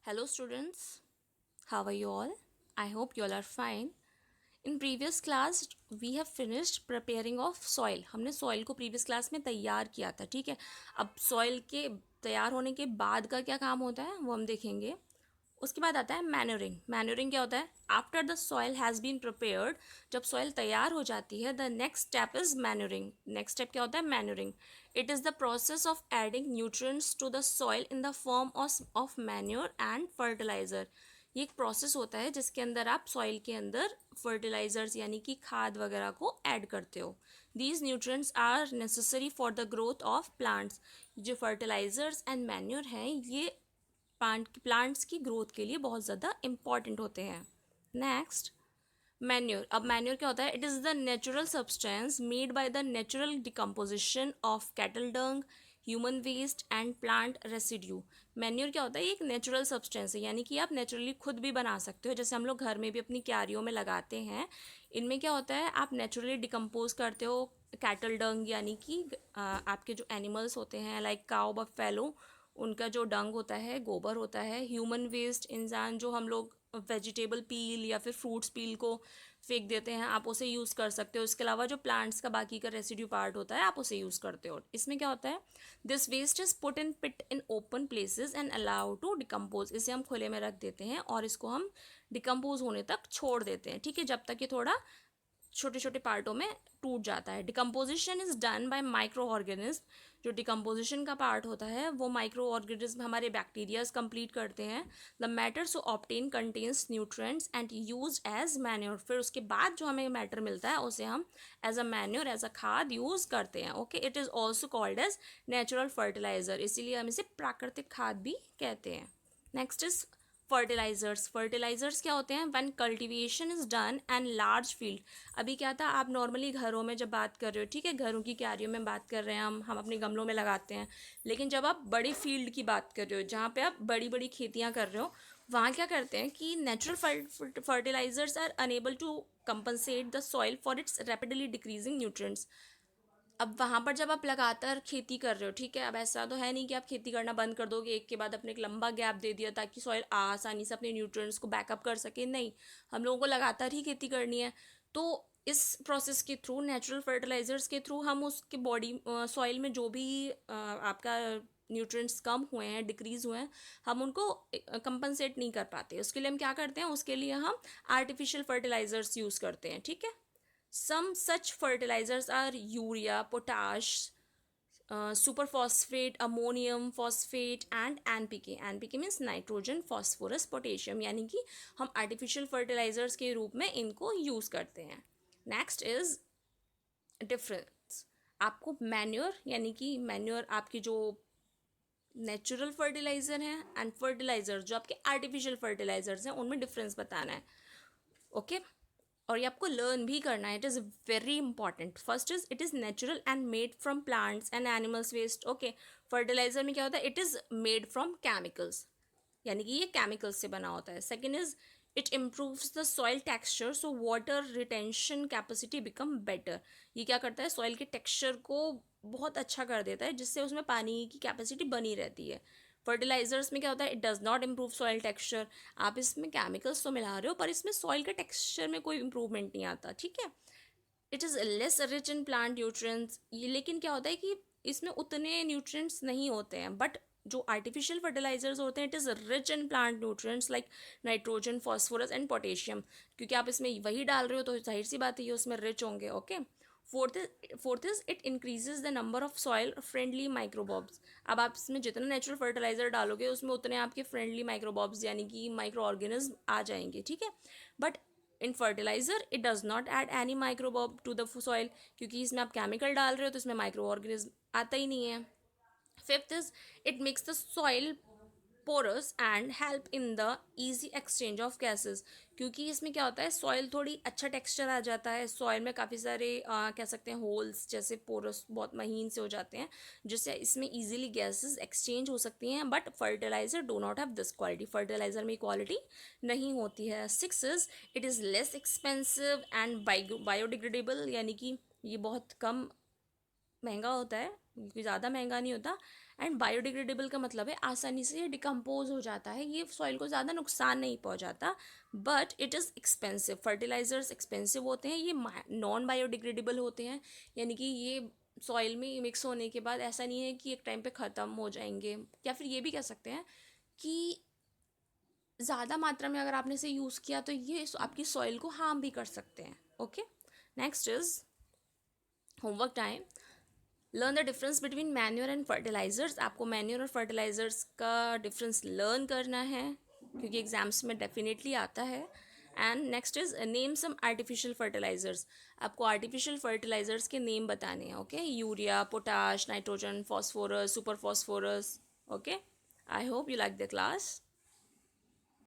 Hello students, how are you all? I hope you all are fine. In previous class we have finished preparing of soil. हमने soil को previous class में तैयार किया था, ठीक है. अब soil के तैयार होने के बाद का क्या काम होता है वो हम देखेंगे. उसके बाद आता है मैन्योरिंग. मैन्योरिंग क्या होता है? After the soil has been prepared, जब सॉइल तैयार हो जाती है, the next step is manuring. Next step क्या होता है? Manuring. It is the process of adding nutrients to the soil in the form of manure and fertiliser. ये एक प्रोसेस होता है जिसके अंदर आप सॉइल के अंदर फर्टिलाइजर्स यानी कि खाद वगैरह को ऐड करते हो. These nutrients are necessary for the growth of plants. जो फर्टिलाइजर्स एंड मैन्योर हैं ये प्लांट्स की ग्रोथ के लिए बहुत ज़्यादा इंपॉर्टेंट होते हैं. Next, manure. अब मैन्योर क्या होता है? It is the natural substance made by the natural decomposition of cattle dung, human waste and plant residue. Manure क्या होता है? ये एक नेचुरल सब्सटेंस है, यानी कि आप नेचुरली खुद भी बना सकते हो. जैसे हम लोग घर में भी अपनी क्यारियों में लगाते हैं. इनमें क्या होता है? आप नेचुरली डिकम्पोज करते हो कैटल डंग, यानी कि आपके जो एनिमल्स होते हैं लाइक काउ बफेलो, उनका जो डंग होता है, गोबर होता है. ह्यूमन वेस्ट, इंसान जो हम लोग वेजिटेबल पील या फिर फ्रूट्स पील को फेंक देते हैं, आप उसे यूज़ कर सकते हो. इसके अलावा जो प्लांट्स का बाकी का रेसिड्यू पार्ट होता है आप उसे यूज़ करते हो. इसमें क्या होता है? This waste is put in pit in open places and allow to decompose. इसे हम खुले में रख देते हैं और इसको हम डिकम्पोज होने तक छोड़ देते हैं, ठीक है, जब तक ये थोड़ा छोटे छोटे पार्टों में टूट जाता है. Decomposition is done by micro organism. जो डिकम्पोजिशन का पार्ट होता है वो माइक्रो ऑर्गेनिज्म हमारे बैक्टीरियाज कंप्लीट करते हैं. The matter so obtain contains nutrients and use as manure. फिर उसके बाद जो हमें मैटर मिलता है उसे हम as a manure, as a खाद यूज करते हैं. Okay, it is also called as natural fertiliser. इसीलिए हम इसे प्राकृतिक खाद भी कहते हैं. Next is fertilisers. फर्टिलाइजर्स क्या होते हैं? When cultivation is done and large field. अभी क्या था, आप नॉर्मली घरों में जब बात कर रहे हो, ठीक है, घरों की क्यारियों में बात कर रहे हैं, हम अपने गमलों में लगाते हैं. लेकिन जब आप बड़ी फील्ड की बात कर रहे हो, जहाँ पे आप बड़ी बड़ी खेतियाँ कर रहे हो, वहाँ क्या करते हैं कि natural fertilisers are unable to compensate the soil for its rapidly decreasing nutrients. अब वहाँ पर जब आप लगातार खेती कर रहे हो, ठीक है, अब ऐसा तो है नहीं कि आप खेती करना बंद कर दोगे एक के बाद अपने एक लंबा गैप दे दिया ताकि सॉइल आसानी से अपने न्यूट्रिएंट्स को बैकअप कर सके. नहीं, हम लोगों को लगातार ही खेती करनी है. तो इस प्रोसेस के थ्रू, नेचुरल फर्टिलाइजर्स के थ्रू, हम उसके बॉडी सॉइल में जो भी आपका न्यूट्रिएंट्स कम हुए हैं, डिक्रीज़ हुए हैं, हम उनको कंपनसेट नहीं कर पाते. उसके लिए हम क्या करते हैं? उसके लिए हम आर्टिफिशियल फर्टिलाइजर्स यूज़ करते हैं, ठीक है. Some such fertilizers are urea, potash, superphosphate, ammonium phosphate and NPK. NPK means nitrogen phosphorus potassium, यानी कि हम आर्टिफिशियल फर्टिलाइजर्स के रूप में इनको यूज़ करते हैं. Next is difference. आपको मैन्योर, यानी कि मैन्योर आपकी जो नेचुरल फर्टिलाइजर हैं एंड फर्टिलाइजर जो आपके आर्टिफिशियल फर्टिलाइजर्स हैं उनमें डिफरेंस बताना है. ओके, और ये आपको लर्न भी करना है. It is very important. First is it is natural and made from plants and animals waste. Okay, fertiliser में क्या होता है? It is made from chemicals, यानी कि ये केमिकल्स से बना होता है. Second is it improves the soil texture so water retention capacity become better. ये क्या करता है? सॉइल के टेक्सचर को बहुत अच्छा कर देता है जिससे उसमें पानी की कैपेसिटी बनी रहती है. फर्टिलाइजर्स में क्या होता है? It does not improve soil texture. आप इसमें केमिकल्स तो मिला रहे हो पर इसमें सॉइल के टेक्सचर में कोई इंप्रूवमेंट नहीं आता, ठीक है. It is less rich in plant nutrients. ये लेकिन क्या होता है कि इसमें उतने न्यूट्रिएंट्स नहीं होते हैं. बट जो आर्टिफिशियल फर्टिलाइजर्स होते हैं, it is rich in plant nutrients like nitrogen, phosphorus and potassium. क्योंकि आप इसमें वही डाल रहे हो तो जाहिर सी बात है ये उसमें रिच होंगे. Okay. Fourth is it increases the number of soil friendly microbes. अब आप इसमें जितना नेचुरल फर्टिलाइजर डालोगे उसमें उतने आपके फ्रेंडली माइक्रोबॉब्स यानी कि माइक्रो ऑर्गेनिज्म आ जाएंगे, ठीक है. But in fertilizer it does not add any microbe to the soil, क्योंकि इसमें आप केमिकल डाल रहे हो तो इसमें माइक्रो ऑर्गेनिज्म आता ही नहीं है. Fifth is it makes the soil porous and help in the easy exchange of gases. क्योंकि इसमें क्या होता है? सॉइल थोड़ी अच्छा टेक्सचर आ जाता है. सॉइल में काफ़ी सारे कह सकते हैं होल्स जैसे पोरस बहुत महीन से हो जाते हैं जिससे इसमें इजीली गैसेस एक्सचेंज हो सकती हैं. But fertiliser do not have this quality. Fertiliser में क्वालिटी नहीं होती है. Six is it is less expensive and biodegradable, यानी कि ये बहुत कम महंगा होता है, क्योंकि ज़्यादा महंगा नहीं होता. एंड बायोडिग्रेडेबल का मतलब है आसानी से ये डिकम्पोज हो जाता है, ये सॉइल को ज़्यादा नुकसान नहीं पहुंचाता, but it is expensive. Fertilisers expensive होते हैं, ये नॉन बायोडिग्रेडेबल होते हैं, यानी कि ये सॉइल में मिक्स होने के बाद ऐसा नहीं है कि एक टाइम पे ख़त्म हो जाएंगे, या फिर ये भी कह सकते हैं कि ज़्यादा मात्रा में अगर आपने इसे यूज़ किया तो ये आपकी सॉइल को हार्म भी कर सकते हैं। Okay, next is homework time. Learn the difference between manure and fertilisers. आपको मैन्योर और फर्टिलाइजर्स का डिफरेंस लर्न करना है, क्योंकि एग्जाम्स में डेफिनेटली आता है। And next is name some artificial fertilisers. आपको आर्टिफिशियल फर्टिलाइजर्स के नेम बताने हैं। Okay, urea, potash, nitrogen, phosphorus, super phosphorus. Okay, I hope you like the class.